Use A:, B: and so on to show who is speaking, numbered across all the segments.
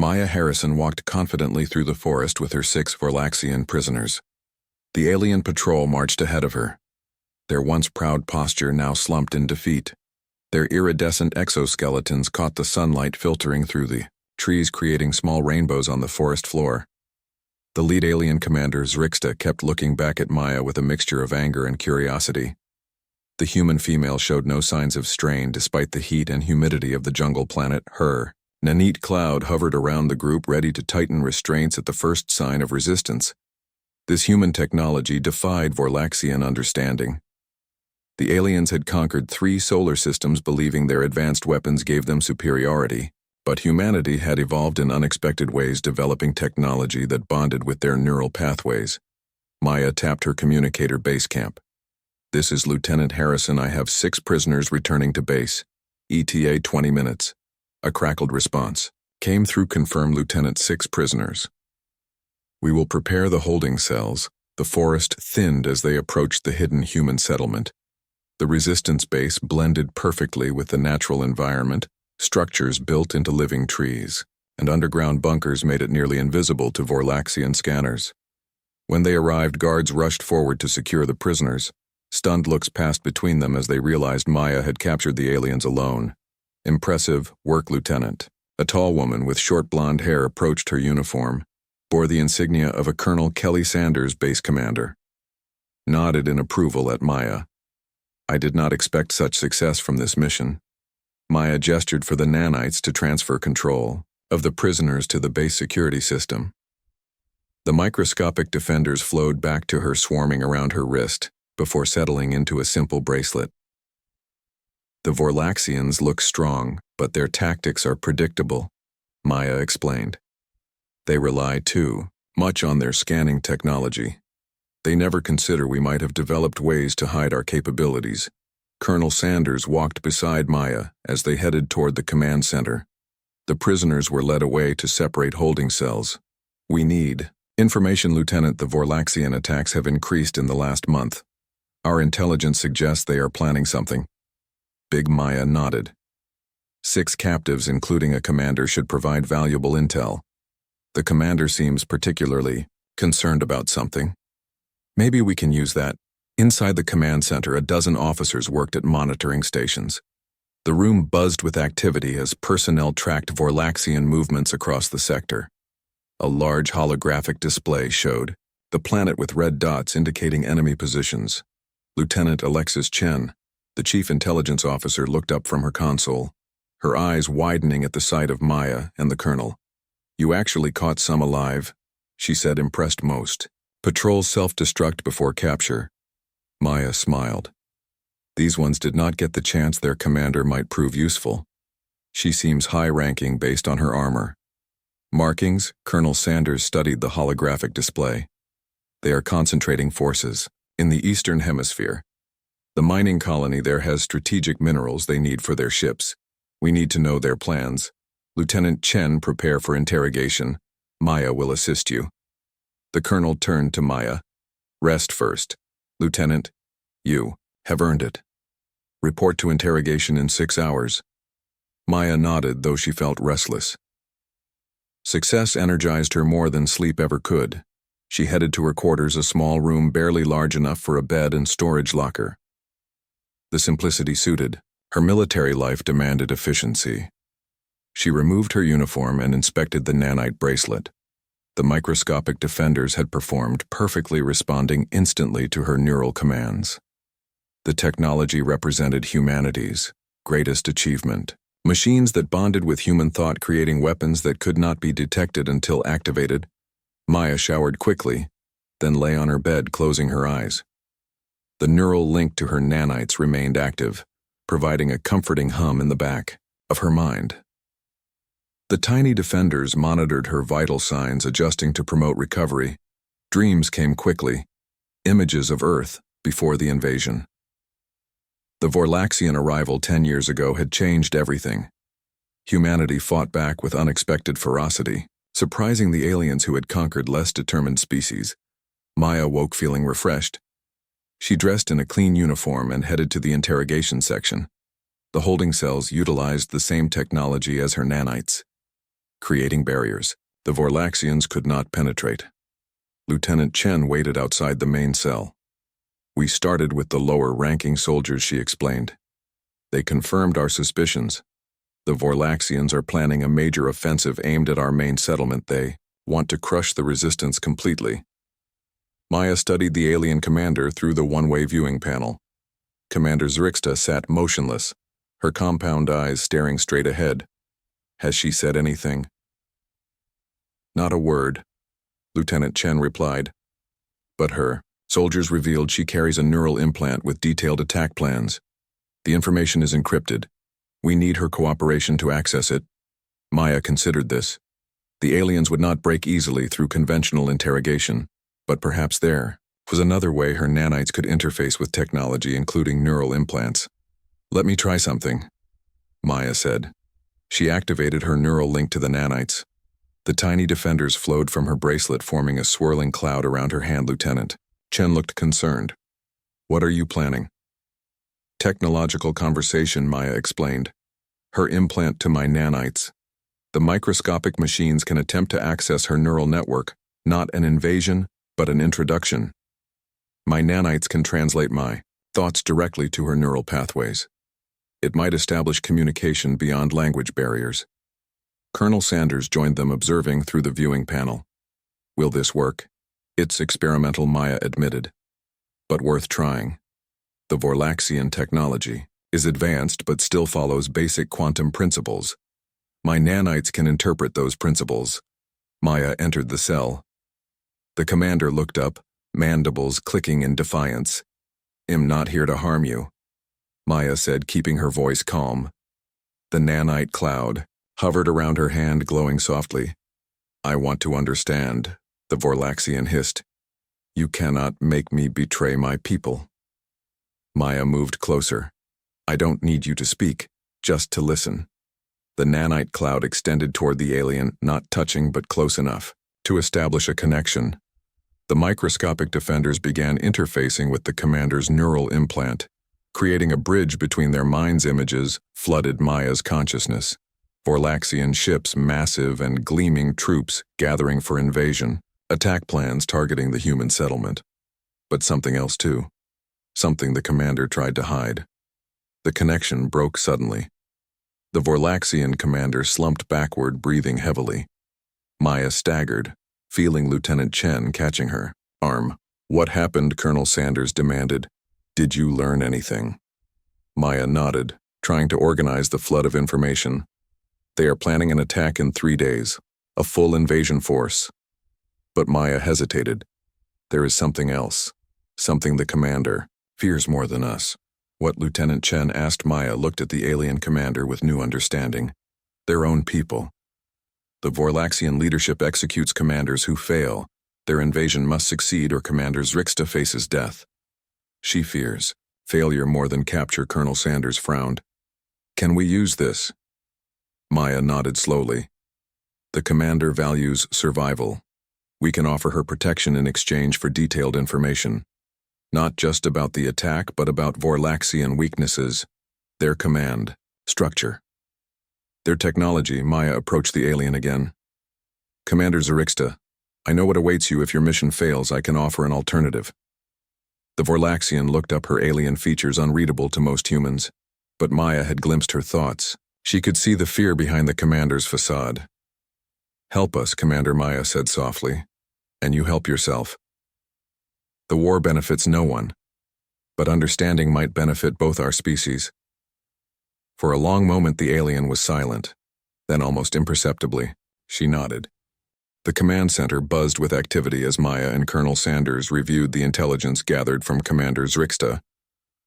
A: Maya Harrison walked confidently through the forest with her 6 Vorlaxian prisoners. The alien patrol marched ahead of her. Their once proud posture now slumped in defeat. Their iridescent exoskeletons caught the sunlight filtering through the trees, creating small rainbows on the forest floor. The lead alien commander, Zrixta, kept looking back at Maya with a mixture of anger and curiosity. The human female showed no signs of strain despite the heat and humidity of the jungle planet. Her nanite cloud hovered around the group, ready to tighten restraints at the first sign of resistance. This human technology defied Vorlaxian understanding. The aliens had conquered 3 solar systems, believing their advanced weapons gave them superiority, but humanity had evolved in unexpected ways, developing technology that bonded with their neural pathways. Maya tapped her communicator base camp. "This is Lieutenant Harrison. I have 6 prisoners returning to base. ETA 20 minutes. A crackled response came through. "Confirm, Lieutenant. 6 prisoners. We will prepare the holding cells." The forest thinned as they approached the hidden human settlement. The resistance base blended perfectly with the natural environment. Structures built into living trees, and underground bunkers made it nearly invisible to Vorlaxian scanners. When they arrived, guards rushed forward to secure the prisoners. Stunned looks passed between them as they realized Maya had captured the aliens alone. "Impressive work, Lieutenant." A tall woman with short blonde hair approached. Her uniform bore the insignia of a Colonel Kelly Sanders, base commander. Nodded in approval at Maya. "I did not expect such success from this mission." Maya gestured for the nanites to transfer control of the prisoners to the base security system. The microscopic defenders flowed back to her, swarming around her wrist, before settling into a simple bracelet. "The Vorlaxians look strong, but their tactics are predictable," Maya explained. "They rely, too, much on their scanning technology. They never consider we might have developed ways to hide our capabilities." Colonel Sanders walked beside Maya as they headed toward the command center. The prisoners were led away to separate holding cells. "We need information, Lieutenant. The Vorlaxian attacks have increased in the last month. Our intelligence suggests they are planning something." Big Maya nodded. 6 captives, including a commander, should provide valuable intel. The commander seems particularly concerned about something. "Maybe we can use that." Inside the command center, a dozen officers worked at monitoring stations. The room buzzed with activity as personnel tracked Vorlaxian movements across the sector. A large holographic display showed the planet with red dots indicating enemy positions. Lieutenant Alexis Chen, the chief intelligence officer, looked up from her console, her eyes widening at the sight of Maya and the colonel. "You actually caught some alive," she said, impressed most. "Patrols self-destruct before capture." Maya smiled. "These ones did not get the chance. Their commander might prove useful. She seems high-ranking based on her armor." Markings. Colonel Sanders studied the holographic display. "They are concentrating forces in the Eastern Hemisphere. The mining colony there has strategic minerals they need for their ships. We need to know their plans. Lieutenant Chen, prepare for interrogation. Maya will assist you." The colonel turned to Maya. "Rest first. Lieutenant, you have earned it. Report to interrogation in 6 hours." Maya nodded, though she felt restless. Success energized her more than sleep ever could. She headed to her quarters, a small room barely large enough for a bed and storage locker. The simplicity suited. Her military life demanded efficiency. She removed her uniform and inspected the nanite bracelet. The microscopic defenders had performed perfectly, responding instantly to her neural commands. The technology represented humanity's greatest achievement. Machines that bonded with human thought, creating weapons that could not be detected until activated. Maya showered quickly, then lay on her bed, closing her eyes. The neural link to her nanites remained active, providing a comforting hum in the back of her mind. The tiny defenders monitored her vital signs, adjusting to promote recovery. Dreams came quickly, images of Earth before the invasion. The Vorlaxian arrival 10 years ago had changed everything. Humanity fought back with unexpected ferocity, surprising the aliens who had conquered less determined species. Maya woke feeling refreshed. She dressed in a clean uniform and headed to the interrogation section. The holding cells utilized the same technology as her nanites. creating barriers the Vorlaxians could not penetrate. Lieutenant Chen waited outside the main cell. We started with the lower-ranking soldiers, she explained. They confirmed our suspicions. The Vorlaxians are planning a major offensive aimed at our main settlement. They want to crush the resistance completely. Maya studied the alien commander through the one-way viewing panel. Commander Zrixta sat motionless, her compound eyes staring straight ahead. Has she said anything? Not a word, Lieutenant Chen replied. But her soldiers revealed she carries a neural implant with detailed attack plans. The information is encrypted. We need her cooperation to access it. Maya considered this. The aliens would not break easily through conventional interrogation, but perhaps there was another way her nanites could interface with technology, including neural implants. Let me try something, Maya said. She activated her neural link to the nanites. The tiny defenders flowed from her bracelet, forming a swirling cloud around her hand. Lieutenant Chen looked concerned. What are you planning? Technological conversation, Maya explained. Her implant to my nanites. The microscopic machines can attempt to access her neural network, not an invasion, but an introduction. My nanites can translate my thoughts directly to her neural pathways. It might establish communication beyond language barriers. Colonel Sanders joined them, observing through the viewing panel. Will this work? It's experimental, Maya admitted. But worth trying. The Vorlaxian technology is advanced but still follows basic quantum principles. My nanites can interpret those principles. Maya entered the cell. The commander looked up, mandibles clicking in defiance. I'm not here to harm you, Maya said, keeping her voice calm. The nanite cloud hovered around her hand, glowing softly. I want to understand, the Vorlaxian hissed. You cannot make me betray my people. Maya moved closer. I don't need you to speak, just to listen. The nanite cloud extended toward the alien, not touching but close enough to establish a connection. The microscopic defenders began interfacing with the commander's neural implant, creating a bridge between their minds. Images flooded Maya's consciousness. Vorlaxian ships, massive and gleaming troops gathering for invasion, attack plans targeting the human settlement. But something else too. Something the commander tried to hide. The connection broke suddenly. The Vorlaxian commander slumped backward, breathing heavily. Maya staggered, feeling Lieutenant Chen catching her arm. What happened? Colonel Sanders demanded. Did you learn anything? Maya nodded, trying to organize the flood of information. They are planning an attack in 3 days, a full invasion force. But Maya hesitated. There is something else, something the commander fears more than us. What? Lieutenant Chen asked. Maya looked at the alien commander with new understanding. Their own people. The Vorlaxian leadership executes commanders who fail. Their invasion must succeed or Commander Zrixta faces death. She fears failure more than capture. Colonel Sanders frowned. Can we use this? Maya nodded slowly. The commander values survival. We can offer her protection in exchange for detailed information. Not just about the attack, but about Vorlaxian weaknesses, their command structure, their technology. Maya approached the alien again. Commander Zrixta, I know what awaits you if your mission fails. I can offer an alternative. The Vorlaxian looked up, her alien features unreadable to most humans, but Maya had glimpsed her thoughts. She could see the fear behind the commander's facade. Help us, Commander, Maya said softly, and you help yourself. The war benefits no one, but understanding might benefit both our species. For a long moment the alien was silent, then almost imperceptibly, she nodded. The command center buzzed with activity as Maya and Colonel Sanders reviewed the intelligence gathered from Commander Zrixta.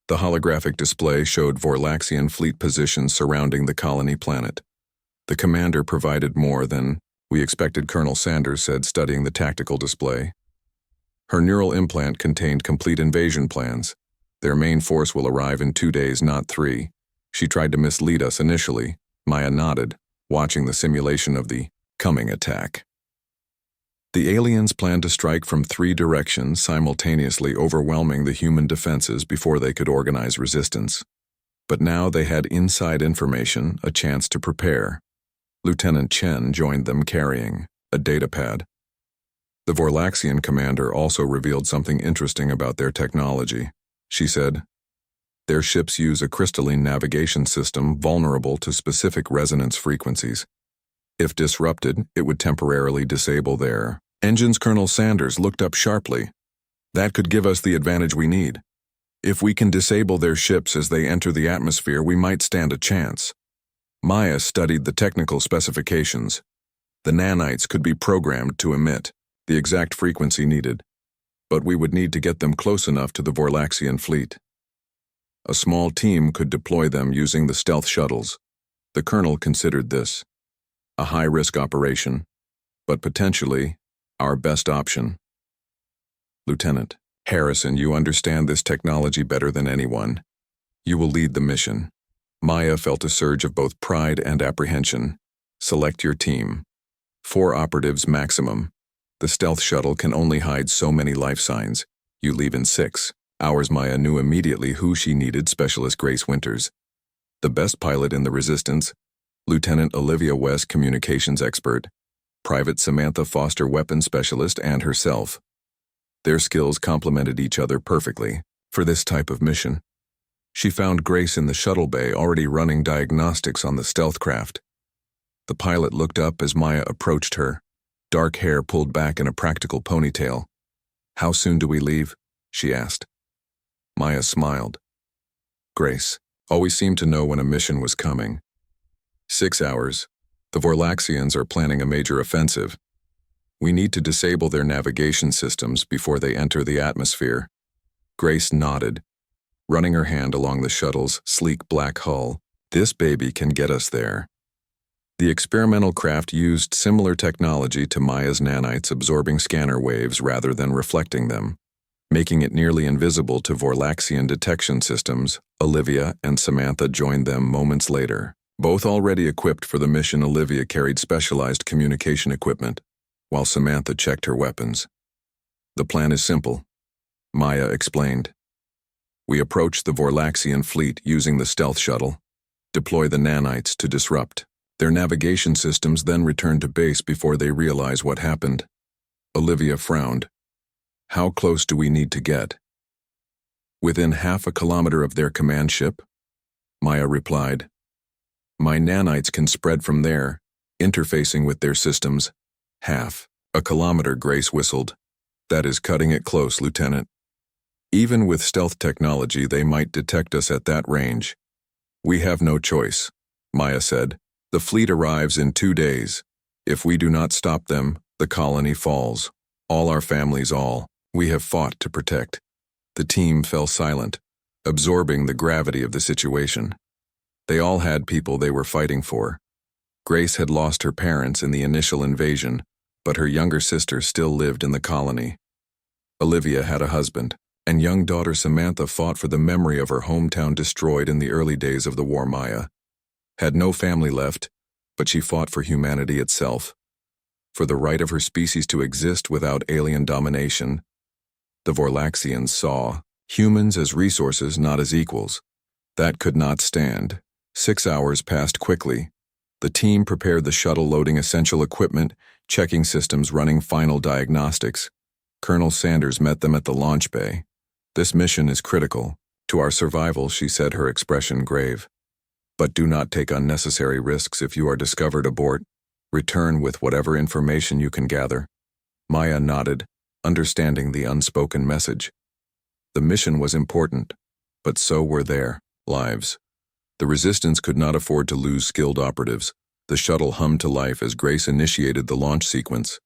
A: The holographic display showed Vorlaxian fleet positions surrounding the colony planet. The commander provided more than we expected, Colonel Sanders said, studying the tactical display. Her neural implant contained complete invasion plans. Their main force will arrive in 2 days, not 3. She tried to mislead us initially. Maya nodded, watching the simulation of the coming attack. The aliens planned to strike from 3 directions, simultaneously overwhelming the human defenses before they could organize resistance. But now they had inside information, a chance to prepare. Lieutenant Chen joined them carrying a datapad. The Vorlaxian commander also revealed something interesting about their technology. She said, "Their ships use a crystalline navigation system vulnerable to specific resonance frequencies. If disrupted, it would temporarily disable their engines." Colonel Sanders looked up sharply. "That could give us the advantage we need. If we can disable their ships as they enter the atmosphere, we might stand a chance." Maya studied the technical specifications. The nanites could be programmed to emit the exact frequency needed, but we would need to get them close enough to the Vorlaxian fleet. A small team could deploy them using the stealth shuttles. The colonel considered this a high-risk operation, but potentially our best option. "Lieutenant Harrison, you understand this technology better than anyone. You will lead the mission." Maya felt a surge of both pride and apprehension. "Select your team. 4 operatives maximum. The stealth shuttle can only hide so many life signs. You leave in 6 hours." Maya knew immediately who she needed: Specialist Grace Winters, the best pilot in the Resistance; Lieutenant Olivia West, communications expert; Private Samantha Foster, weapons specialist; and herself. Their skills complemented each other perfectly for this type of mission. She found Grace in the shuttle bay, already running diagnostics on the stealth craft. The pilot looked up as Maya approached her, dark hair pulled back in a practical ponytail. "How soon do we leave?" she asked. Maya smiled. Grace always seemed to know when a mission was coming. 6 hours. The Vorlaxians are planning a major offensive. We need to disable their navigation systems before they enter the atmosphere." Grace nodded, running her hand along the shuttle's sleek black hull. "This baby can get us there." The experimental craft used similar technology to Maya's nanites, absorbing scanner waves rather than reflecting them, making it nearly invisible to Vorlaxian detection systems. Olivia and Samantha joined them moments later. Both already equipped for the mission, Olivia carried specialized communication equipment, while Samantha checked her weapons. "The plan is simple," Maya explained. "We approach the Vorlaxian fleet using the stealth shuttle, deploy the nanites to disrupt their navigation systems, then return to base before they realize what happened." Olivia frowned. "How close do we need to get?" "Within half a kilometer of their command ship," Maya replied. "My nanites can spread from there, interfacing with their systems." "Half a kilometer," Grace whistled. "That is cutting it close, Lieutenant. Even with stealth technology, they might detect us at that range." "We have no choice," Maya said. "The fleet arrives in 2 days. If we do not stop them, the colony falls. All our families, all we have fought to protect." The team fell silent, absorbing the gravity of the situation. They all had people they were fighting for. Grace had lost her parents in the initial invasion, but her younger sister still lived in the colony. Olivia had a husband, and young daughter Samantha fought for the memory of her hometown destroyed in the early days of the war. Maya had no family left, but she fought for humanity itself, for the right of her species to exist without alien domination. The Vorlaxians saw humans as resources, not as equals. That could not stand. 6 hours passed quickly. The team prepared the shuttle, loading essential equipment, checking systems, running final diagnostics. Colonel Sanders met them at the launch bay. "This mission is critical to our survival," she said, her expression grave. "But do not take unnecessary risks. If you are discovered, abort. Return with whatever information you can gather." Maya nodded, understanding the unspoken message. The mission was important, but so were their lives. The Resistance could not afford to lose skilled operatives. The shuttle hummed to life as Grace initiated the launch sequence.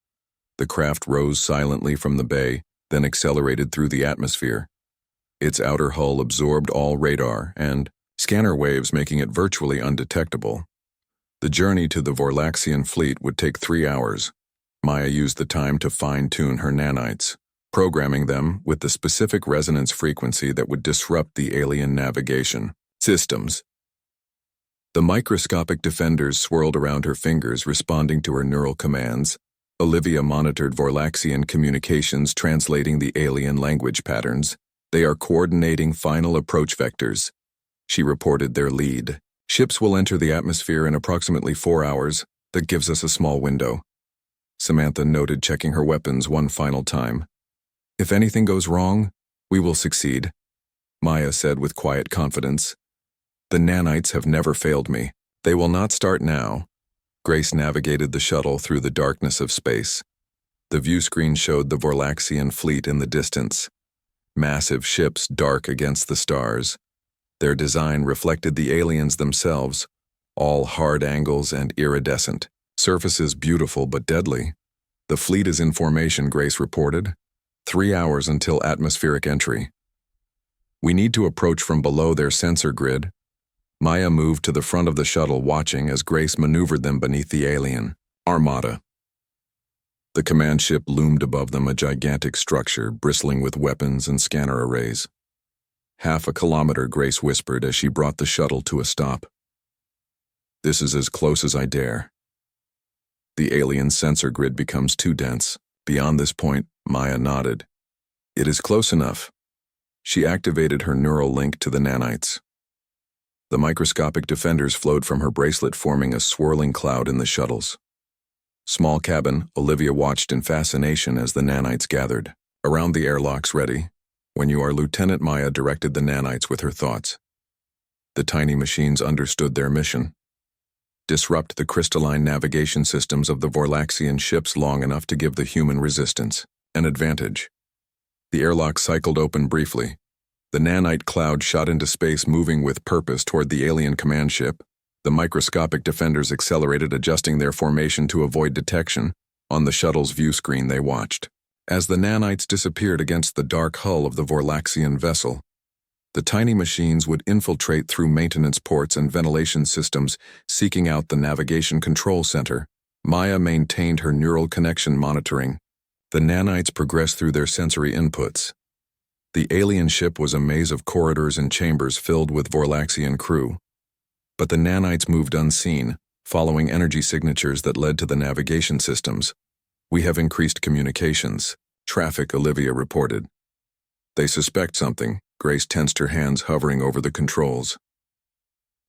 A: The craft rose silently from the bay, then accelerated through the atmosphere. Its outer hull absorbed all radar and scanner waves, making it virtually undetectable. The journey to the Vorlaxian fleet would take 3 hours. Maya used the time to fine-tune her nanites, programming them with the specific resonance frequency that would disrupt the alien navigation systems. The microscopic defenders swirled around her fingers, responding to her neural commands. Olivia monitored Vorlaxian communications, translating the alien language patterns. "They are coordinating final approach vectors," she reported their lead. "Ships will enter the atmosphere in approximately 4 hours. That gives us a small window. Samantha noted, checking her weapons one final time. If anything goes wrong, we will succeed, Maya said with quiet confidence. The nanites have never failed me. They will not start now. Grace navigated the shuttle through the darkness of space. The view screen showed the Vorlaxian fleet in the distance. Massive ships dark against the stars. Their design reflected the aliens themselves, all hard angles and iridescent. Surfaces beautiful but deadly. The fleet is in formation, Grace reported. 3 hours until atmospheric entry. We need to approach from below their sensor grid. Maya moved to the front of the shuttle, watching as Grace maneuvered them beneath the alien armada. The command ship loomed above them, a gigantic structure bristling with weapons and scanner arrays. Half a kilometer, Grace whispered as she brought the shuttle to a stop. This is as close as I dare. The alien sensor grid becomes too dense. Beyond this point, Maya nodded. It is close enough. She activated her neural link to the nanites. The microscopic defenders flowed from her bracelet, forming a swirling cloud in the shuttles. Small cabin, Olivia watched in fascination as the nanites gathered. Around the airlocks, ready. When you are, Lieutenant, Maya directed the nanites with her thoughts. The tiny machines understood their mission. Disrupt the crystalline navigation systems of the Vorlaxian ships long enough to give the human resistance an advantage. The airlock cycled open briefly. The nanite cloud shot into space, moving with purpose toward the alien command ship. The microscopic defenders accelerated, adjusting their formation to avoid detection. On the shuttle's view screen, they watched. As the nanites disappeared against the dark hull of the Vorlaxian vessel, the tiny machines would infiltrate through maintenance ports and ventilation systems, seeking out the navigation control center. Maya maintained her neural connection, monitoring. The nanites progressed through their sensory inputs. The alien ship was a maze of corridors and chambers filled with Vorlaxian crew. But the nanites moved unseen, following energy signatures that led to the navigation systems. We have increased communications. Traffic, Olivia reported. They suspect something. Grace tensed her hands, hovering over the controls.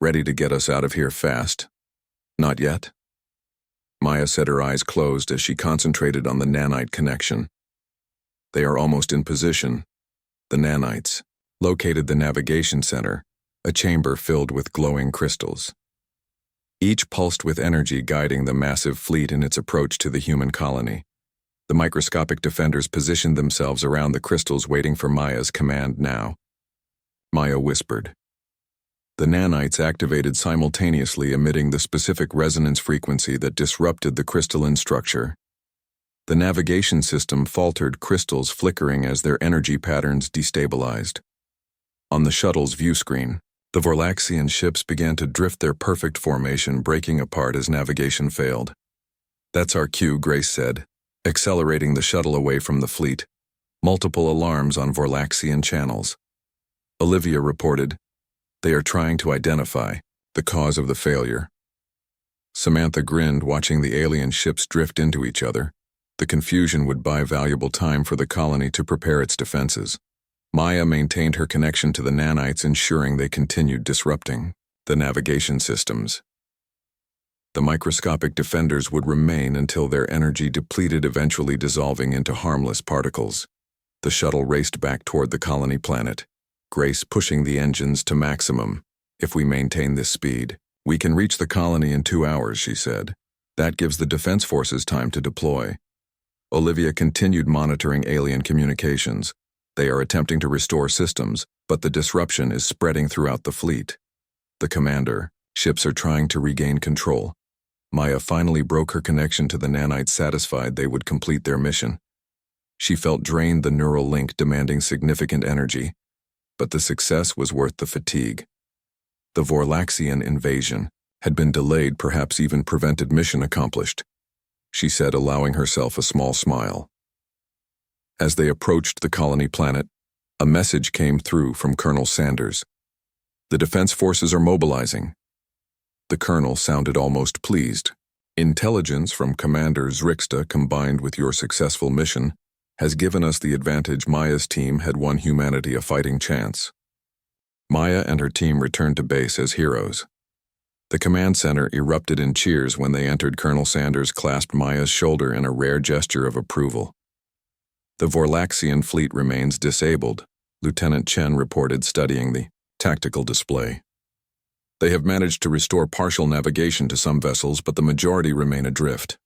A: Ready to get us out of here fast? Not yet? Maya said, her eyes closed as she concentrated on the nanite connection. They are almost in position. The nanites located the navigation center, a chamber filled with glowing crystals. Each pulsed with energy, guiding the massive fleet in its approach to the human colony. The microscopic defenders positioned themselves around the crystals, waiting for Maya's command now. Maya whispered. The nanites activated simultaneously, emitting the specific resonance frequency that disrupted the crystalline structure. The navigation system faltered, crystals flickering as their energy patterns destabilized. On the shuttle's view screen, the Vorlaxian ships began to drift, their perfect formation breaking apart as navigation failed. That's our cue, Grace said, accelerating the shuttle away from the fleet. Multiple alarms on Vorlaxian channels. Olivia reported. They are trying to identify the cause of the failure. Samantha grinned, watching the alien ships drift into each other. The confusion would buy valuable time for the colony to prepare its defenses. Maya maintained her connection to the nanites, ensuring they continued disrupting the navigation systems. The microscopic defenders would remain until their energy depleted, eventually dissolving into harmless particles. The shuttle raced back toward the colony planet, Grace pushing the engines to maximum. If we maintain this speed, we can reach the colony in 2 hours, she said. That gives the defense forces time to deploy. Olivia continued monitoring alien communications. They are attempting to restore systems, but the disruption is spreading throughout the fleet. The commander, ships are trying to regain control. Maya finally broke her connection to the nanites, satisfied they would complete their mission. She felt drained, the neural link demanding significant energy. But the success was worth the fatigue. The Vorlaxian invasion had been delayed, perhaps even prevented, mission accomplished, she said, allowing herself a small smile. As they approached the colony planet, a message came through from Colonel Sanders. The defense forces are mobilizing. The colonel sounded almost pleased. Intelligence from Commander Zrixta, combined with your successful mission, has given us the advantage. Maya's team had won humanity a fighting chance. Maya and her team returned to base as heroes. The command center erupted in cheers when they entered. Colonel Sanders clasped Maya's shoulder in a rare gesture of approval. The Vorlaxian fleet remains disabled, Lieutenant Chen reported, studying the tactical display. They have managed to restore partial navigation to some vessels, but the majority remain adrift.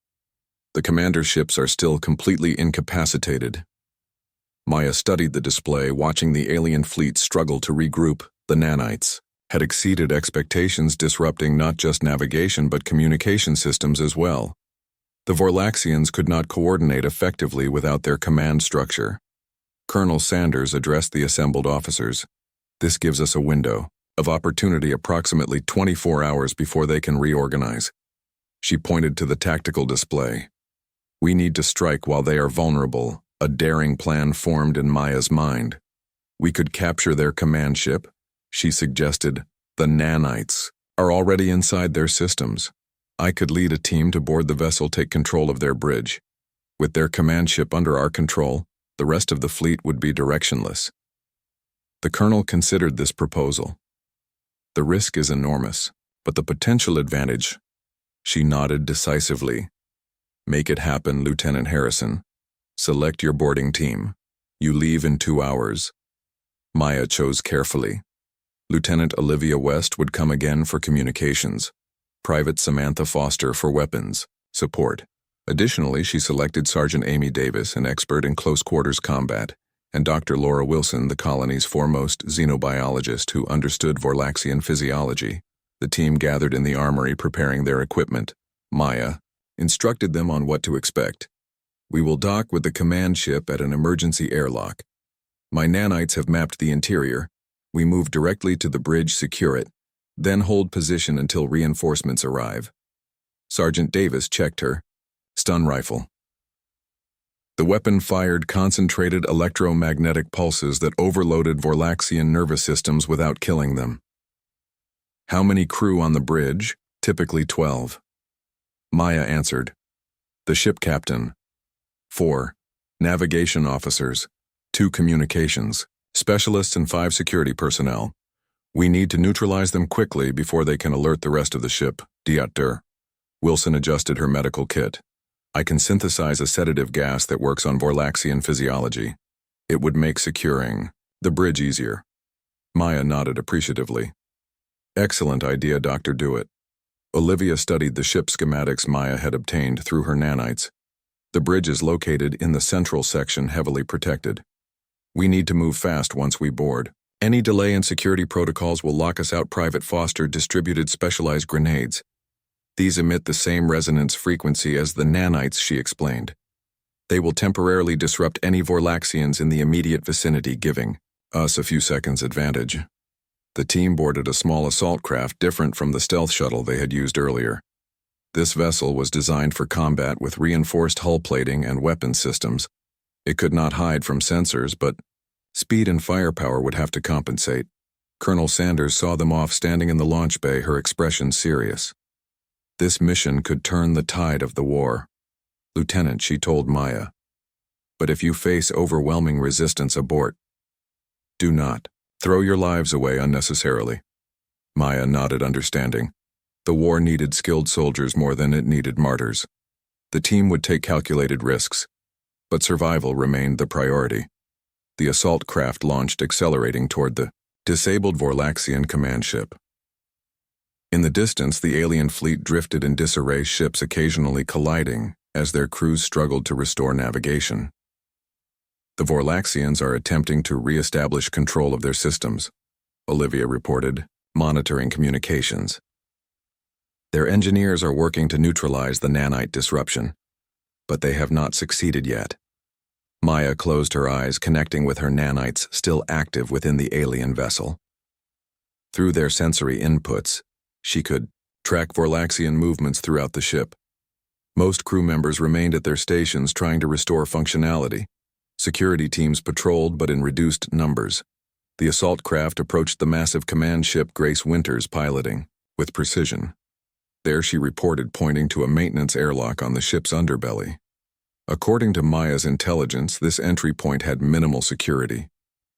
A: The commander's ships are still completely incapacitated. Maya studied the display, watching the alien fleet struggle to regroup. The nanites had exceeded expectations, disrupting not just navigation but communication systems as well. The Vorlaxians could not coordinate effectively without their command structure. Colonel Sanders addressed the assembled officers. This gives us a window of opportunity, approximately 24 hours before they can reorganize. She pointed to the tactical display. We need to strike while they are vulnerable. A daring plan formed in Maya's mind. We could capture their command ship, she suggested. The nanites are already inside their systems. I could lead a team to board the vessel, take control of their bridge. With their command ship under our control, the rest of the fleet would be directionless. The colonel considered this proposal. The risk is enormous, but the potential advantage. She nodded decisively. Make it happen, Lieutenant Harrison. Select your boarding team. You leave in 2 hours. Maya chose carefully. Lieutenant Olivia West would come again for communications. Private Samantha Foster for weapons support. Additionally, she selected Sergeant Amy Davis, an expert in close-quarters combat, and Dr. Laura Wilson, the colony's foremost xenobiologist who understood Vorlaxian physiology. The team gathered in the armory preparing their equipment. Maya instructed them on what to expect. We will dock with the command ship at an emergency airlock. My nanites have mapped the interior. We move directly to the bridge, secure it, then hold position until reinforcements arrive. Sergeant Davis checked her stun rifle. The weapon fired concentrated electromagnetic pulses that overloaded Vorlaxian nervous systems without killing them. How many crew on the bridge? Typically 12. Maya answered. The ship captain. 4 navigation officers, 2 communications specialists, and 5 security personnel. We need to neutralize them quickly before they can alert the rest of the ship. Diatter. Wilson adjusted her medical kit. I can synthesize a sedative gas that works on Vorlaxian physiology. It would make securing the bridge easier. Maya nodded appreciatively. Excellent idea, Doctor. Do it. Olivia studied the ship schematics Maya had obtained through her nanites. The bridge is located in the central section, heavily protected. We need to move fast once we board. Any delay in security protocols will lock us out. Private Foster distributed specialized grenades. These emit the same resonance frequency as the nanites, she explained. They will temporarily disrupt any Vorlaxians in the immediate vicinity, giving us a few seconds advantage. The team boarded a small assault craft different from the stealth shuttle they had used earlier. This vessel was designed for combat with reinforced hull plating and weapons systems. It could not hide from sensors, but speed and firepower would have to compensate. Colonel Sanders saw them off, standing in the launch bay, her expression serious. This mission could turn the tide of the war. Lieutenant, she told Maya. But if you face overwhelming resistance, abort. Do not throw your lives away unnecessarily. Maya nodded, understanding. The war needed skilled soldiers more than it needed martyrs. The team would take calculated risks, but survival remained the priority. The assault craft launched, accelerating toward the disabled Vorlaxian command ship. In the distance, the alien fleet drifted in disarray, ships occasionally colliding as their crews struggled to restore navigation. The Vorlaxians are attempting to re-establish control of their systems, Olivia reported, monitoring communications. Their engineers are working to neutralize the nanite disruption, but they have not succeeded yet. Maya closed her eyes, connecting with her nanites still active within the alien vessel. Through their sensory inputs, she could track Vorlaxian movements throughout the ship. Most crew members remained at their stations trying to restore functionality. Security teams patrolled, but in reduced numbers. The assault craft approached the massive command ship Grace Winters piloting, with precision. There she reported, pointing to a maintenance airlock on the ship's underbelly. According to Maya's intelligence, this entry point had minimal security.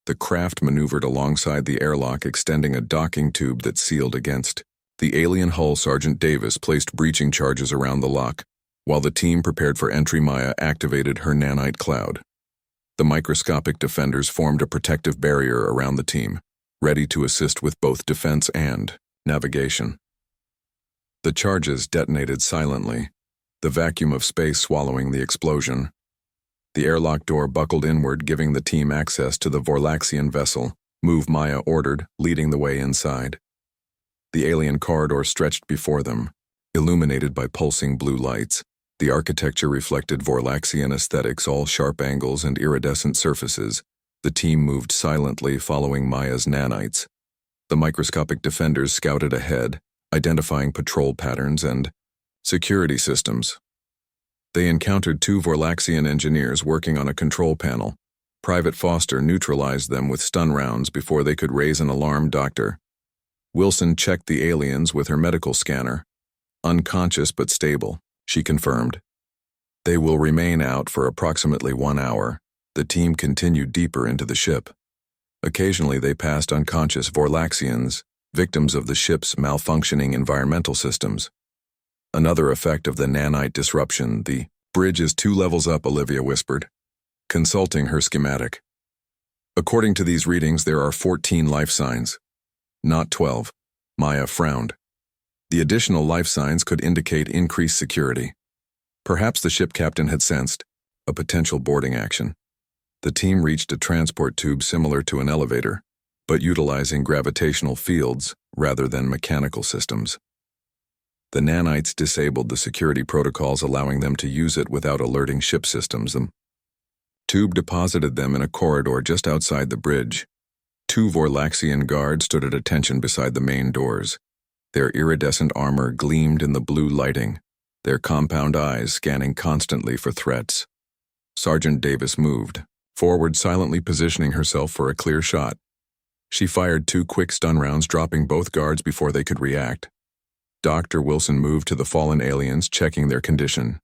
A: The craft maneuvered alongside the airlock, extending a docking tube that sealed against The alien hull Sergeant Davis placed breaching charges around the lock, while the team prepared for entry. Maya activated her nanite cloud. The microscopic defenders formed a protective barrier around the team, ready to assist with both defense and navigation. The charges detonated silently, the vacuum of space swallowing the explosion. The airlock door buckled inward, giving the team access to the Vorlaxian vessel. "Move," Maya ordered, leading the way inside. The alien corridor stretched before them, illuminated by pulsing blue lights. The architecture reflected Vorlaxian aesthetics, all sharp angles and iridescent surfaces. The team moved silently, following Maya's nanites. The microscopic defenders scouted ahead, identifying patrol patterns and security systems. They encountered 2 Vorlaxian engineers working on a control panel. Private Foster neutralized them with stun rounds before they could raise an alarm. Dr. Wilson checked the aliens with her medical scanner. "Unconscious but stable," she confirmed. "They will remain out for approximately 1 hour." The team continued deeper into the ship. Occasionally they passed unconscious Vorlaxians, victims of the ship's malfunctioning environmental systems. Another effect of the nanite disruption. "The bridge is 2 levels up," Olivia whispered, consulting her schematic. "According to these readings, there are 14 life signs, not 12. Maya frowned. The additional life signs could indicate increased security. Perhaps the ship captain had sensed a potential boarding action. The team reached a transport tube similar to an elevator, but utilizing gravitational fields rather than mechanical systems. The nanites disabled the security protocols, allowing them to use it without alerting ship systems. The tube deposited them in a corridor just outside the bridge. 2 Vorlaxian guards stood at attention beside the main doors. Their iridescent armor gleamed in the blue lighting, their compound eyes scanning constantly for threats. Sergeant Davis moved forward, silently positioning herself for a clear shot. She fired 2 quick stun rounds, dropping both guards before they could react. Dr. Wilson moved to the fallen aliens, checking their condition.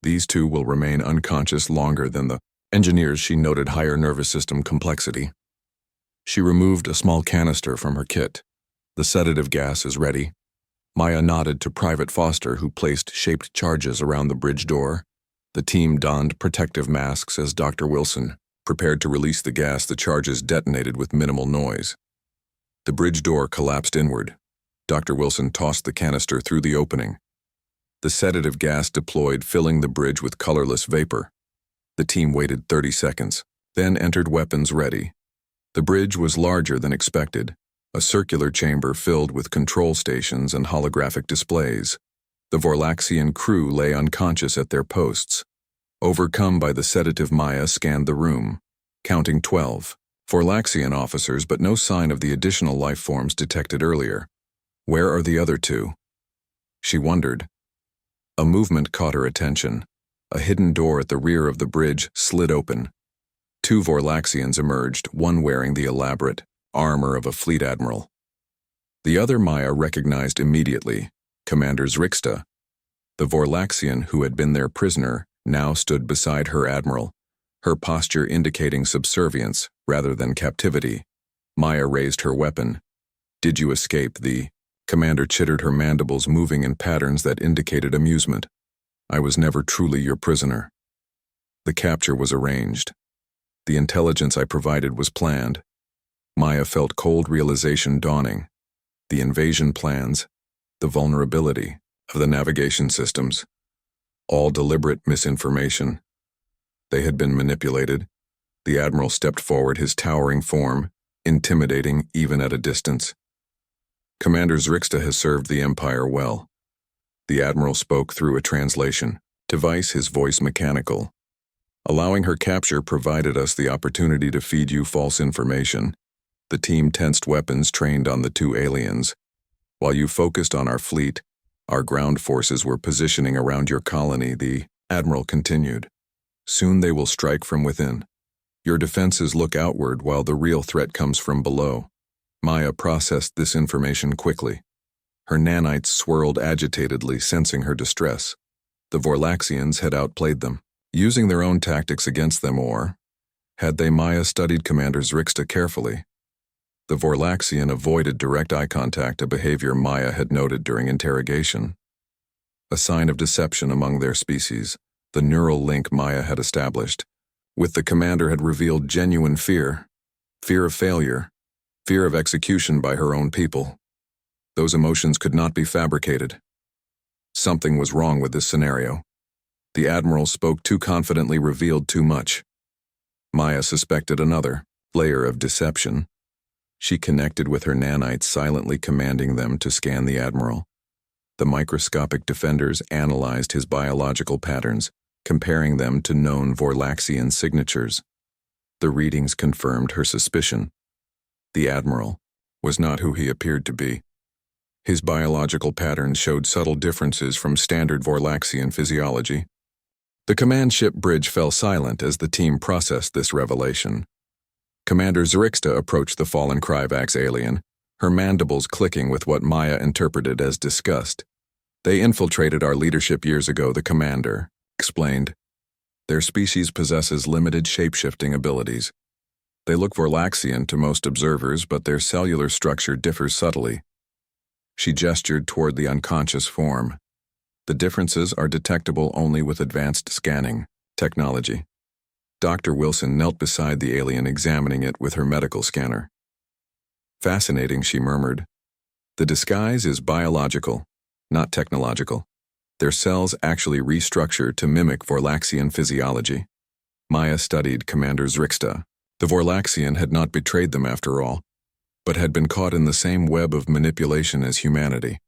A: "These 2 will remain unconscious longer than the engineers." She noted higher nervous system complexity. She removed a small canister from her kit. "The sedative gas is ready." Maya nodded to Private Foster, who placed shaped charges around the bridge door. The team donned protective masks as Dr. Wilson prepared to release the gas. The charges detonated with minimal noise. The bridge door collapsed inward. Dr. Wilson tossed the canister through the opening. The sedative gas deployed, filling the bridge with colorless vapor. The team waited 30 seconds, then entered, weapons ready. The bridge was larger than expected, a circular chamber filled with control stations and holographic displays. The Vorlaxian crew lay unconscious at their posts. Overcome by the sedative, Maya scanned the room, counting 12 Vorlaxian officers, but no sign of the additional life forms detected earlier. "Where are the other 2? She wondered. A movement caught her attention. A hidden door at the rear of the bridge slid open. 2 Vorlaxians emerged, one wearing the elaborate armor of a fleet admiral. The other Maya recognized immediately, Commander Zrixta. The Vorlaxian who had been their prisoner now stood beside her admiral, her posture indicating subservience rather than captivity. Maya raised her weapon. "Did you escape?" The commander chittered, her mandibles moving in patterns that indicated amusement. "I was never truly your prisoner. The capture was arranged. The intelligence I provided was planned." Maya felt cold realization dawning. The invasion plans, the vulnerability of the navigation systems, all deliberate misinformation. They had been manipulated. The admiral stepped forward, his towering form intimidating even at a distance. "Commander Zrixta has served the Empire well." The admiral spoke through a translation device, his voice mechanical. "Allowing her capture provided us the opportunity to feed you false information. The team tensed, weapons trained on the 2 aliens. While you focused on our fleet, our ground forces were positioning around your colony," the admiral continued. "Soon they will strike from within. Your defenses look outward while the real threat comes from below." Maya processed this information quickly. Her nanites swirled agitatedly, sensing her distress. The Vorlaxians had outplayed them, using their own tactics against them, or had they? Maya studied Commander Zrixta carefully. The Vorlaxian avoided direct eye contact, a behavior Maya had noted during interrogation. A sign of deception among their species, the neural link Maya had established with the commander had revealed genuine fear. Fear of failure, fear of execution by her own people. Those emotions could not be fabricated. Something was wrong with this scenario. The Admiral spoke too confidently, revealed too much. Maya suspected another layer of deception. She connected with her nanites, silently commanding them to scan the Admiral. The microscopic defenders analyzed his biological patterns, comparing them to known Vorlaxian signatures. The readings confirmed her suspicion. The Admiral was not who he appeared to be. His biological patterns showed subtle differences from standard Vorlaxian physiology. The command ship bridge fell silent as the team processed this revelation. Commander Zrixta approached the fallen Kryvax alien, her mandibles clicking with what Maya interpreted as disgust. They infiltrated our leadership years ago, the commander explained. Their species possesses limited shape-shifting abilities. They look Vorlaxian to most observers, but their cellular structure differs subtly. She gestured toward the unconscious form. The differences are detectable only with advanced scanning technology. Dr. Wilson knelt beside the alien, examining it with her medical scanner. Fascinating, she murmured. The disguise is biological, not technological. Their cells actually restructure to mimic Vorlaxian physiology. Maya studied Commander Zrixta. The Vorlaxian had not betrayed them after all, but had been caught in the same web of manipulation as humanity.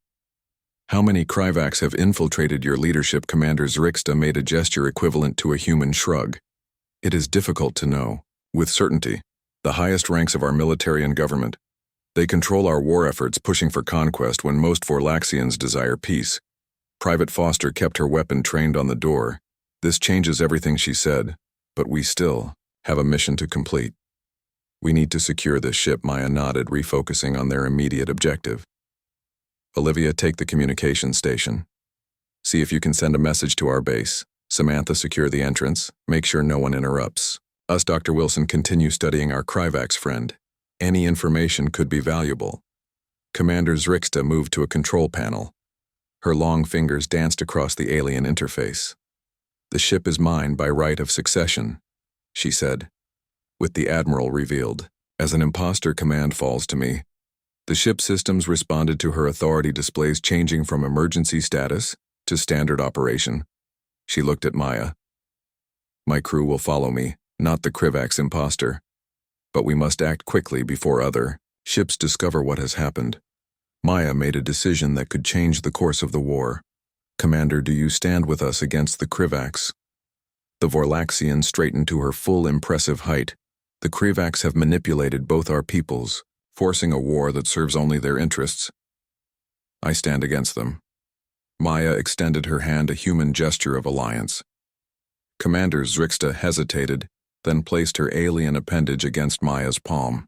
A: How many Kryvax have infiltrated your leadership? Commander Zrixta made a gesture equivalent to a human shrug. It is difficult to know, with certainty, the highest ranks of our military and government. They control our war efforts, pushing for conquest when most Vorlaxians desire peace. Private Foster kept her weapon trained on the door. This changes everything, she said, but we still have a mission to complete. We need to secure this ship, Maya nodded, refocusing on their immediate objective. Olivia, take the communication station. See if you can send a message to our base. Samantha, secure the entrance. Make sure no one interrupts. Us, Dr. Wilson, continue studying our Kryvax friend. Any information could be valuable. Commander Zrixta moved to a control panel. Her long fingers danced across the alien interface. The ship is mine by right of succession, she said, with the Admiral revealed. As an imposter, command falls to me. The ship systems responded to her authority displays, changing from emergency status to standard operation. She looked at Maya. My crew will follow me, not the Kryvax imposter. But we must act quickly before other ships discover what has happened. Maya made a decision that could change the course of the war. Commander, do you stand with us against the Kryvax? The Vorlaxian straightened to her full impressive height. The Kryvax have manipulated both our peoples, forcing a war that serves only their interests. I stand against them. Maya extended her hand, a human gesture of alliance. Commander Zrixta hesitated, then placed her alien appendage against Maya's palm.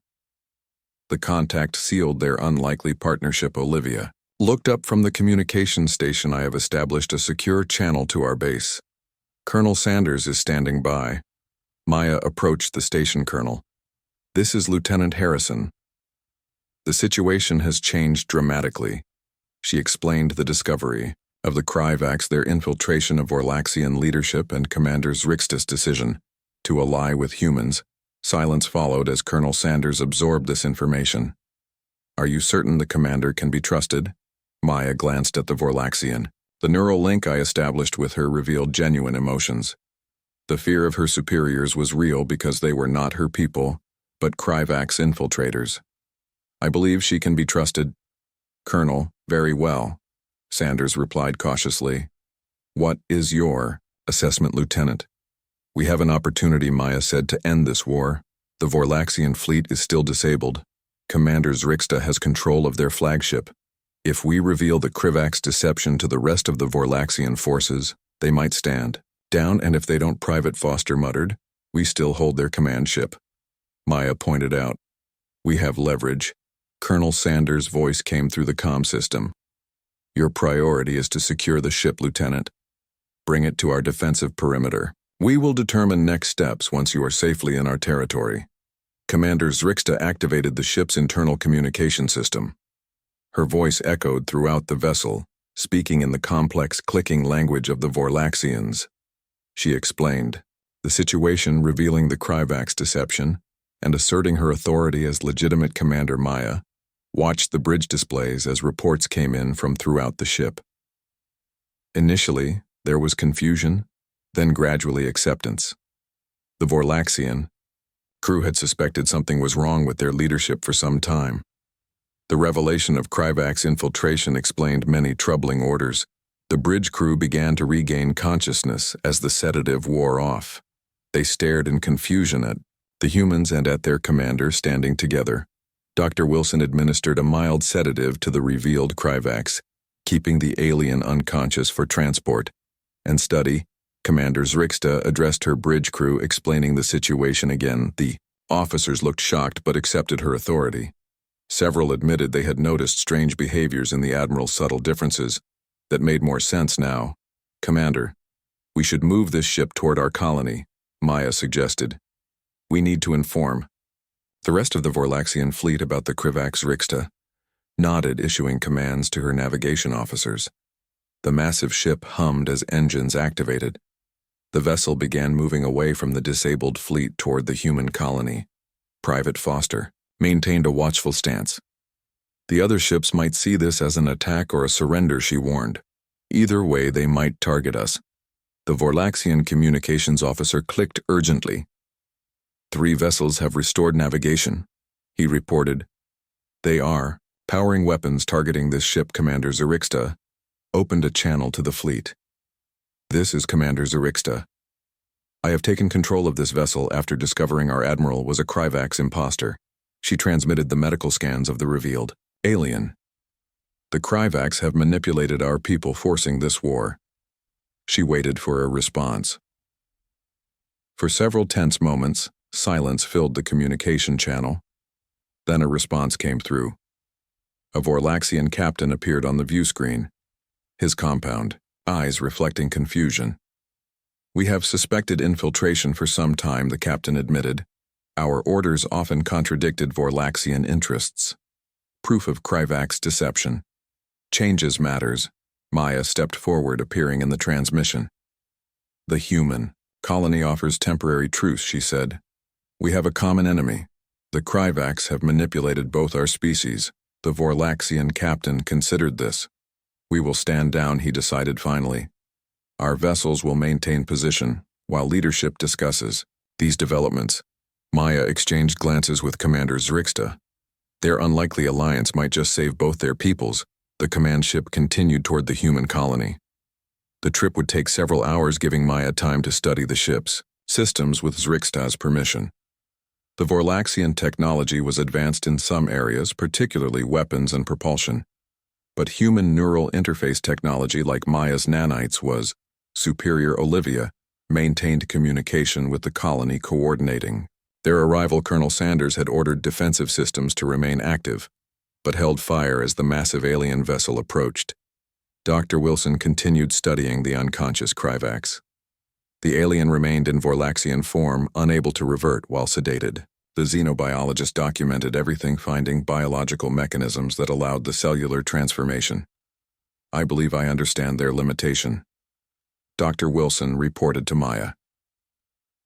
A: The contact sealed their unlikely partnership. Olivia looked up from the communication station. I have established a secure channel to our base. Colonel Sanders is standing by. Maya approached the station colonel. This is Lieutenant Harrison. The situation has changed dramatically. She explained the discovery of the Kryvax, their infiltration of Vorlaxian leadership, and Commander Zrixta's decision to ally with humans. Silence followed as Colonel Sanders absorbed this information. Are you certain the commander can be trusted? Maya glanced at the Vorlaxian. The neural link I established with her revealed genuine emotions. The fear of her superiors was real because they were not her people, but Kryvax infiltrators. I believe she can be trusted. Colonel, very well, Sanders replied cautiously. What is your assessment, Lieutenant? We have an opportunity, Maya said, to end this war. The Vorlaxian fleet is still disabled. Commander Zrixta has control of their flagship. If we reveal the Kryvax deception to the rest of the Vorlaxian forces, they might stand down, and if they don't, Private Foster muttered, we still hold their command ship. Maya pointed out. We have leverage. Colonel Sanders' voice came through the comm system. Your priority is to secure the ship, Lieutenant. Bring it to our defensive perimeter. We will determine next steps once you are safely in our territory. Commander Zrixta activated the ship's internal communication system. Her voice echoed throughout the vessel, speaking in the complex clicking language of the Vorlaxians. She explained the situation, revealing the Kryvax deception, and asserting her authority as legitimate commander. Maya watched the bridge displays as reports came in from throughout the ship. Initially, there was confusion, then gradually acceptance. The Vorlaxian crew had suspected something was wrong with their leadership for some time. The revelation of Kryvax infiltration explained many troubling orders. The bridge crew began to regain consciousness as the sedative wore off. They stared in confusion at the humans and at their commander standing together. Dr. Wilson administered a mild sedative to the revealed Kryvax, keeping the alien unconscious for transport and study. Commander Zrixta addressed her bridge crew, explaining the situation again. The officers looked shocked but accepted her authority. Several admitted they had noticed strange behaviors in the Admiral's subtle differences that made more sense now. "Commander, we should move this ship toward our colony," Maya suggested. "We need to inform the rest of the Vorlaxian fleet about the Kryvax." Zrixta nodded, issuing commands to her navigation officers. The massive ship hummed as engines activated. The vessel began moving away from the disabled fleet toward the human colony. Private Foster maintained a watchful stance. "The other ships might see this as an attack or a surrender," she warned. "Either way, they might target us." The Vorlaxian communications officer clicked urgently. "3 vessels have restored navigation," he reported. "They are powering weapons targeting this ship." Commander Zrixta opened a channel to the fleet. "This is Commander Zrixta. I have taken control of this vessel after discovering our admiral was a Kryvax imposter." She transmitted the medical scans of the revealed alien. "The Kryvax have manipulated our people, forcing this war." She waited for a response. For several tense moments, silence filled the communication channel. Then a response came through. A Vorlaxian captain appeared on the view screen, his compound eyes reflecting confusion. "We have suspected infiltration for some time," the captain admitted. "Our orders often contradicted Vorlaxian interests. Proof of Kryvax deception. Changes matters." Maya stepped forward, appearing in the transmission. "The human colony offers temporary truce," she said. "We have a common enemy. The Kryvax have manipulated both our species." The Vorlaxian captain considered this. "We will stand down," he decided finally. "Our vessels will maintain position while leadership discusses these developments." Maya exchanged glances with Commander Zrixta. Their unlikely alliance might just save both their peoples. The command ship continued toward the human colony. The trip would take several hours, giving Maya time to study the ship's systems with Zrixta's permission. The Vorlaxian technology was advanced in some areas, particularly weapons and propulsion. But human neural interface technology like Maya's nanites was superior. Olivia maintained communication with the colony, coordinating. Their arrival, Colonel Sanders had ordered defensive systems to remain active, but held fire as the massive alien vessel approached. Dr. Wilson continued studying the unconscious Kryvax. The alien remained in Vorlaxian form, unable to revert while sedated. The xenobiologist documented everything, finding biological mechanisms that allowed the cellular transformation. "I believe I understand their limitation," Dr. Wilson reported to Maya.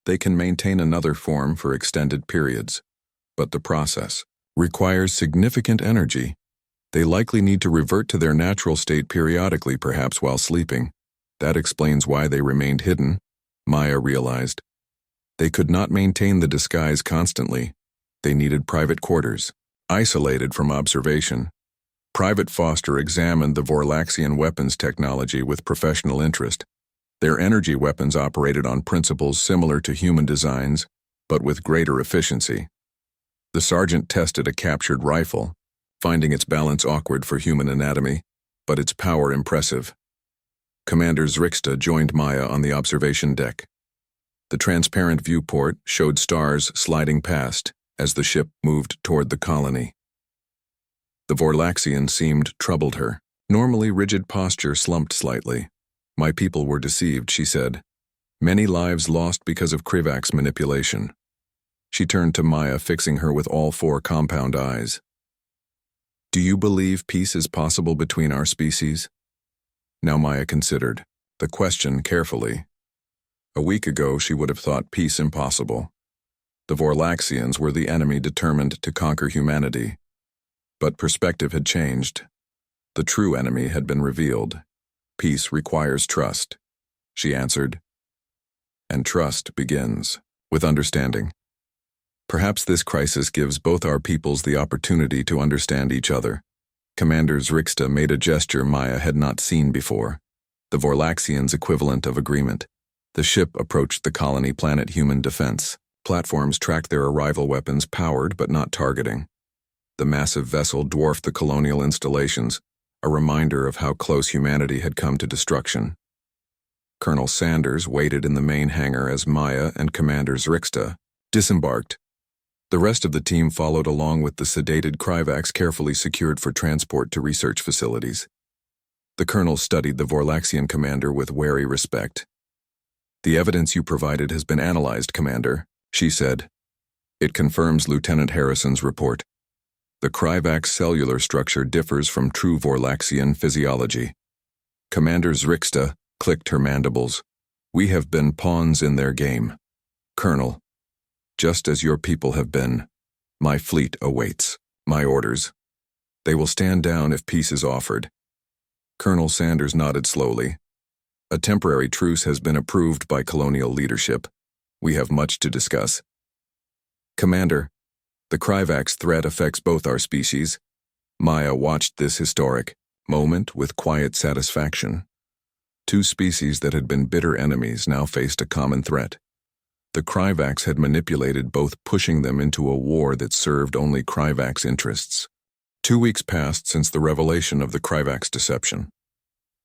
A: "They can maintain another form for extended periods, but the process requires significant energy. They likely need to revert to their natural state periodically, perhaps while sleeping. That explains why they remained hidden," Maya realized. They could not maintain the disguise constantly. They needed private quarters, isolated from observation. Private Foster examined the Vorlaxian weapons technology with professional interest. Their energy weapons operated on principles similar to human designs, but with greater efficiency. The sergeant tested a captured rifle, finding its balance awkward for human anatomy, but its power impressive. Commander Zrixta joined Maya on the observation deck. The transparent viewport showed stars sliding past as the ship moved toward the colony. The Vorlaxian seemed troubled her. Normally rigid posture slumped slightly. "My people were deceived," she said. "Many lives lost because of Kryvax manipulation." She turned to Maya, fixing her with all four compound eyes. Do you believe peace is possible between our species? Now Maya considered the question carefully. A week ago, she would have thought peace impossible. The Vorlaxians were the enemy determined to conquer humanity. But perspective had changed. The true enemy had been revealed. Peace requires trust, she answered. And trust begins with understanding. Perhaps this crisis gives both our peoples the opportunity to understand each other. Commander Zrixta made a gesture Maya had not seen before, the Vorlaxians' equivalent of agreement. The ship approached the colony planet Human Defense. Platforms tracked their arrival, weapons powered but not targeting. The massive vessel dwarfed the colonial installations, a reminder of how close humanity had come to destruction. Colonel Sanders waited in the main hangar as Maya and Commander Zrixta disembarked. The rest of the team followed along with the sedated Kryvax carefully secured for transport to research facilities. The colonel studied the Vorlaxian commander with wary respect. The evidence you provided has been analyzed, Commander, she said. It confirms Lieutenant Harrison's report. The Kryvax cellular structure differs from true Vorlaxian physiology. Commander Zrixta clicked her mandibles. We have been pawns in their game. Colonel, just as your people have been, my fleet awaits my orders. They will stand down if peace is offered. Colonel Sanders nodded slowly. A temporary truce has been approved by colonial leadership. We have much to discuss. Commander, the Kryvax threat affects both our species. Maya watched this historic moment with quiet satisfaction. Two species that had been bitter enemies now faced a common threat. The Kryvax had manipulated both, pushing them into a war that served only Kryvax interests. 2 weeks passed since the revelation of the Kryvax deception.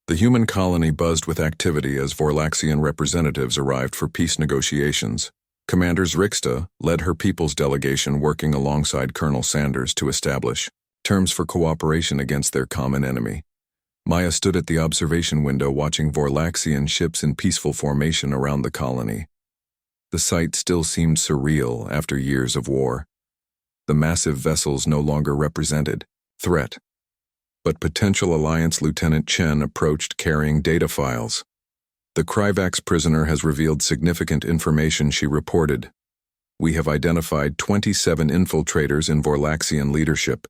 A: The human colony buzzed with activity as Vorlaxian representatives arrived for peace negotiations. Commander Zrixta led her people's delegation, working alongside Colonel Sanders to establish terms for cooperation against their common enemy. Maya stood at the observation window watching Vorlaxian ships in peaceful formation around the colony. The sight still seemed surreal after years of war. The massive vessels no longer represented threat, but potential alliance. Lieutenant Chen approached carrying data files. The Kryvax prisoner has revealed significant information, she reported. We have identified 27 infiltrators in Vorlaxian leadership,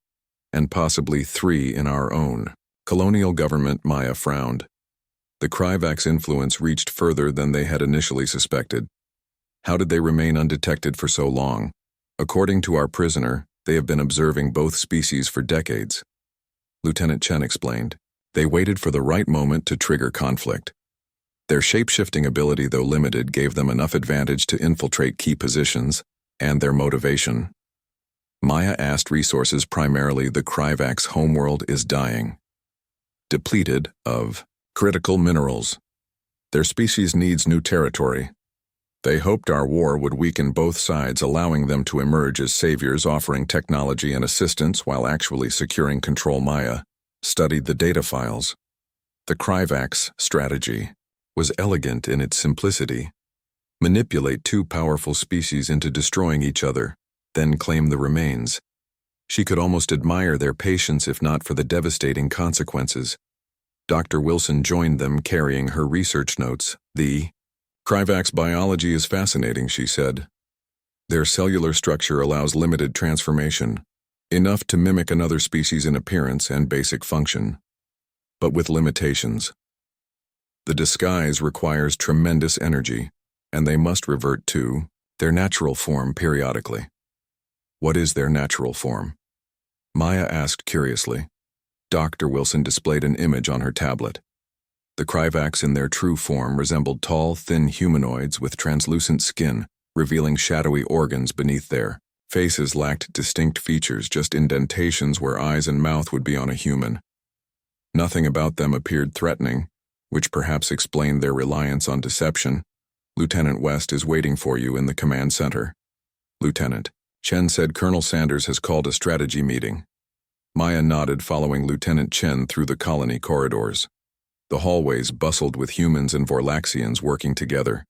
A: and possibly 3 in our own colonial government. Maya frowned. The Kryvax influence reached further than they had initially suspected. How did they remain undetected for so long? According to our prisoner, they have been observing both species for decades. Lieutenant Chen explained. They waited for the right moment to trigger conflict. Their shape-shifting ability, though limited, gave them enough advantage to infiltrate key positions, and their motivation. Maya asked resources. Primarily, the Kryvax homeworld is dying, depleted of critical minerals. Their species needs new territory. They hoped our war would weaken both sides, allowing them to emerge as saviors, offering technology and assistance while actually securing control. Maya studied the data files. The Kryvax strategy was elegant in its simplicity. Manipulate two powerful species into destroying each other, then claim the remains. She could almost admire their patience, if not for the devastating consequences. Dr. Wilson joined them, carrying her research notes. The Kryvax biology is fascinating, she said. Their cellular structure allows limited transformation, enough to mimic another species in appearance and basic function, but with limitations. The disguise requires tremendous energy, and they must revert to their natural form periodically. What is their natural form? Maya asked curiously. Dr. Wilson displayed an image on her tablet. The Kryvax in their true form resembled tall, thin humanoids with translucent skin, revealing shadowy organs beneath their faces. Lacked distinct features, just indentations where eyes and mouth would be on a human. Nothing about them appeared threatening, which perhaps explained their reliance on deception. Lieutenant West is waiting for you in the command center. Lieutenant Chen said Colonel Sanders has called a strategy meeting. Maya nodded, following Lieutenant Chen through the colony corridors. The hallways bustled with humans and Vorlaxians working together.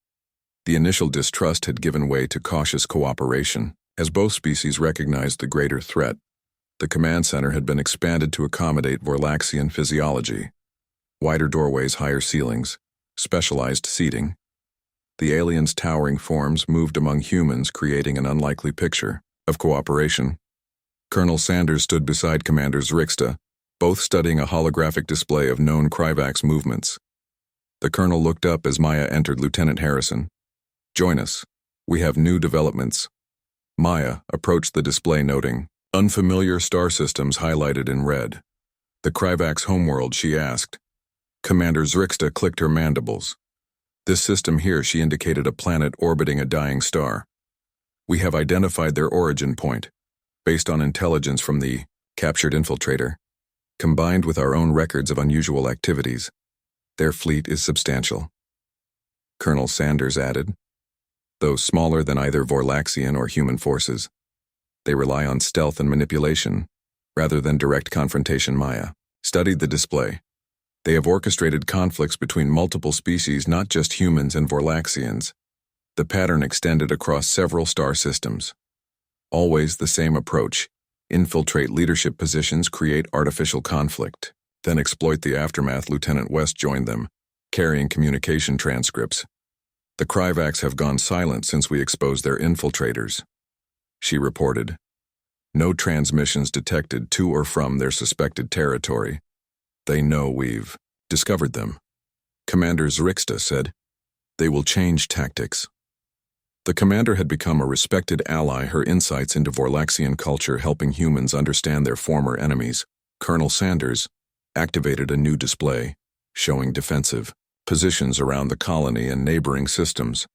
A: The initial distrust had given way to cautious cooperation, as both species recognized the greater threat. The command center had been expanded to accommodate Vorlaxian physiology. Wider doorways, higher ceilings, specialized seating. The aliens' towering forms moved among humans, creating an unlikely picture of cooperation. Colonel Sanders stood beside Commander Zrixta, both studying a holographic display of known Kryvax movements. The colonel looked up as Maya entered. Lieutenant Harrison, "Join us. We have new developments." Maya approached the display, noting unfamiliar star systems highlighted in red. "The Kryvax homeworld?" she asked. Commander Zrixta clicked her mandibles. "This system here," she indicated a planet orbiting a dying star. "We have identified their origin point, based on intelligence from the captured infiltrator, combined with our own records of unusual activities. Their fleet is substantial." Colonel Sanders added, "Though smaller than either Vorlaxian or human forces. They rely on stealth and manipulation, rather than direct confrontation." Maya studied the display. "They have orchestrated conflicts between multiple species, not just humans and Vorlaxians. The pattern extended across several star systems. Always the same approach: infiltrate leadership positions, create artificial conflict, then exploit the aftermath." Lieutenant West joined them, carrying communication transcripts. "The Kryvax have gone silent since we exposed their infiltrators," she reported. "No transmissions detected to or from their suspected territory. They know we've discovered them." Commander Zrixta said, "They will change tactics." The commander had become a respected ally, her insights into Vorlaxian culture helping humans understand their former enemies. Colonel Sanders activated a new display, showing defensive positions around the colony and neighboring systems.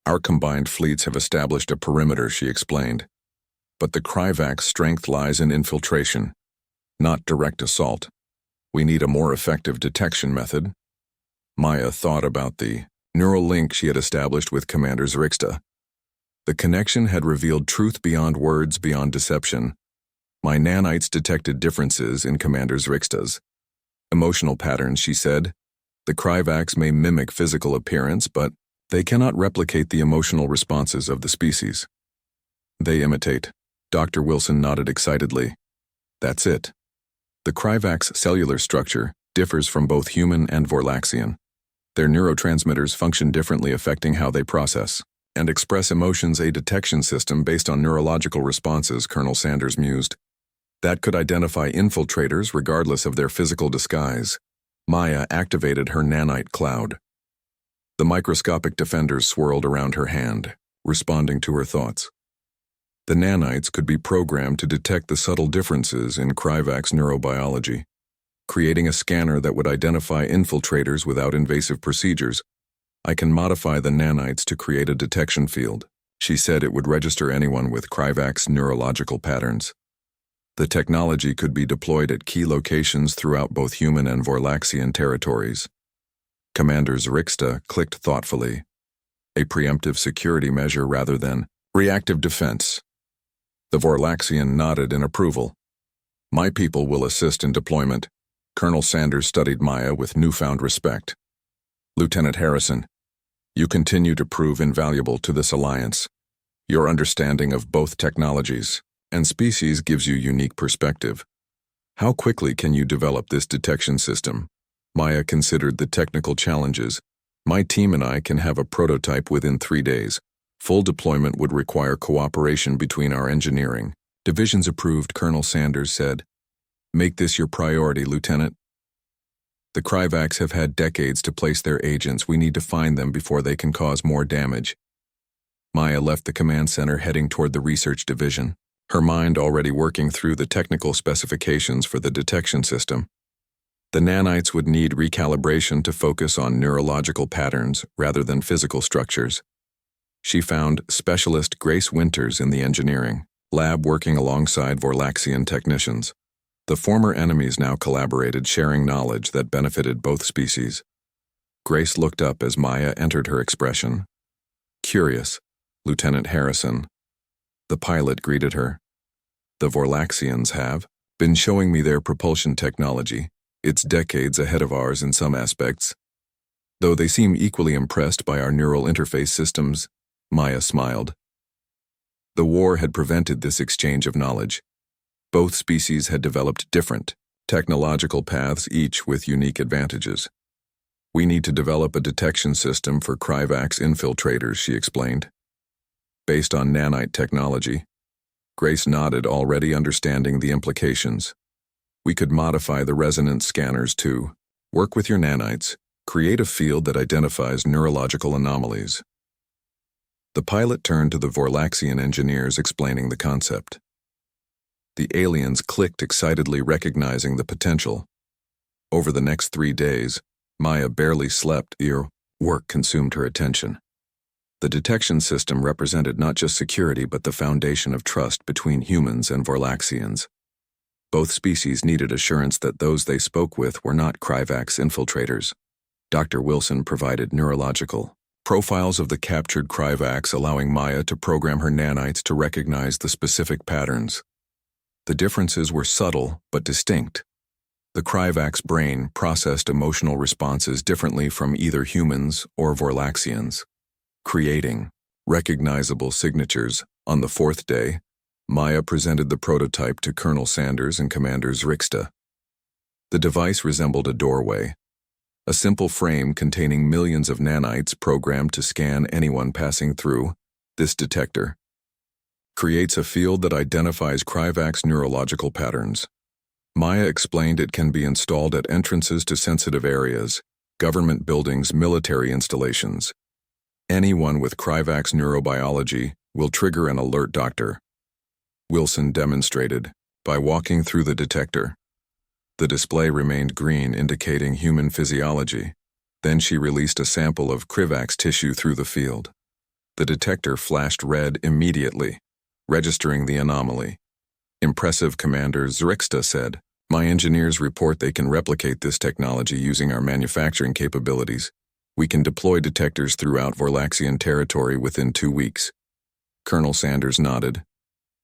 A: "Our combined fleets have established a perimeter," she explained. "But the Kryvax strength lies in infiltration, not direct assault. We need a more effective detection method." Maya thought about the neural link she had established with Commander Zrixta. The connection had revealed truth beyond words, beyond deception. My nanites detected differences in Commander Zrixta's emotional patterns, she said. "The Kryvax may mimic physical appearance, but they cannot replicate the emotional responses of the species." "They imitate." Dr. Wilson nodded excitedly. "That's it. The Kryvax cellular structure differs from both human and Vorlaxian. Their neurotransmitters function differently, affecting how they process and express emotions. A detection system based on neurological responses," Colonel Sanders mused. "That could identify infiltrators regardless of their physical disguise." Maya activated her nanite cloud. The microscopic defenders swirled around her hand, responding to her thoughts. The nanites could be programmed to detect the subtle differences in Kryvax neurobiology, creating a scanner that would identify infiltrators without invasive procedures. "I can modify the nanites to create a detection field." She said it would register anyone with Kryvax neurological patterns. The technology could be deployed at key locations throughout both human and Vorlaxian territories. Commander Zrixta clicked thoughtfully. A preemptive security measure rather than reactive defense. The Vorlaxian nodded in approval. "My people will assist in deployment." Colonel Sanders studied Maya with newfound respect. "Lieutenant Harrison, you continue to prove invaluable to this alliance. Your understanding of both technologies and species gives you unique perspective. How quickly can you develop this detection system?" Maya considered the technical challenges. "My team and I can have a prototype within 3 days. Full deployment would require cooperation between our engineering divisions." "Approved," Colonel Sanders said. "Make this your priority, Lieutenant. The Kryvax have had decades to place their agents. We need to find them before they can cause more damage." Maya left the command center, heading toward the research division, her mind already working through the technical specifications for the detection system. The nanites would need recalibration to focus on neurological patterns rather than physical structures. She found specialist Grace Winters in the engineering lab working alongside Vorlaxian technicians. The former enemies now collaborated, sharing knowledge that benefited both species. Grace looked up as Maya entered, her expression curious. "Lieutenant Harrison." The pilot greeted her. "The Vorlaxians have been showing me their propulsion technology. It's decades ahead of ours in some aspects." Though they seem equally impressed by our neural interface systems, Maya smiled. The war had prevented this exchange of knowledge. Both species had developed different technological paths, each with unique advantages. We need to develop a detection system for Kryvax infiltrators, she explained. Based on nanite technology. Grace nodded, already understanding the implications. We could modify the resonance scanners to work with your nanites, create a field that identifies neurological anomalies. The pilot turned to the Vorlaxian engineers, explaining the concept. The aliens clicked excitedly, recognizing the potential. Over the next 3 days, Maya barely slept. Work consumed her attention. The detection system represented not just security but the foundation of trust between humans and Vorlaxians. Both species needed assurance that those they spoke with were not Kryvax infiltrators. Dr. Wilson provided neurological profiles of the captured Kryvax, allowing Maya to program her nanites to recognize the specific patterns. The differences were subtle but distinct. The Kryvax brain processed emotional responses differently from either humans or Vorlaxians, creating recognizable signatures. On the 4th day, Maya presented the prototype to Colonel Sanders and Commander Zrixta. The device resembled a doorway, a simple frame containing millions of nanites programmed to scan anyone passing through. This detector creates a field that identifies Kryvax neurological patterns. Maya explained it can be installed at entrances to sensitive areas, government buildings, military installations. Anyone with Kryvax neurobiology will trigger an alert. Dr. Wilson demonstrated by walking through the detector. The display remained green, indicating human physiology. Then she released a sample of Kryvax tissue through the field. The detector flashed red immediately, registering the anomaly. Impressive, Commander Zrixta said. My engineers report they can replicate this technology using our manufacturing capabilities. We can deploy detectors throughout Vorlaxian territory within 2 weeks. Colonel Sanders nodded.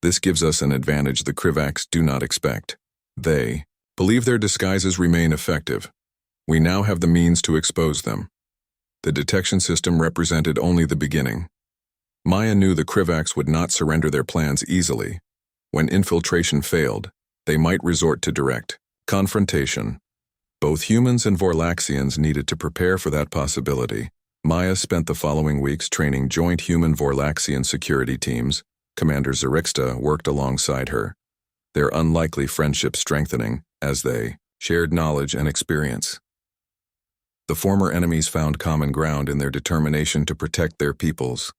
A: This gives us an advantage the Kryvax do not expect. They believe their disguises remain effective. We now have the means to expose them. The detection system represented only the beginning. Maya knew the Kryvax would not surrender their plans easily. When infiltration failed, they might resort to direct confrontation. Both humans and Vorlaxians needed to prepare for that possibility. Maya spent the following weeks training joint human-Vorlaxian security teams. Commander Zrixta worked alongside her, their unlikely friendship strengthening as they shared knowledge and experience. The former enemies found common ground in their determination to protect their peoples.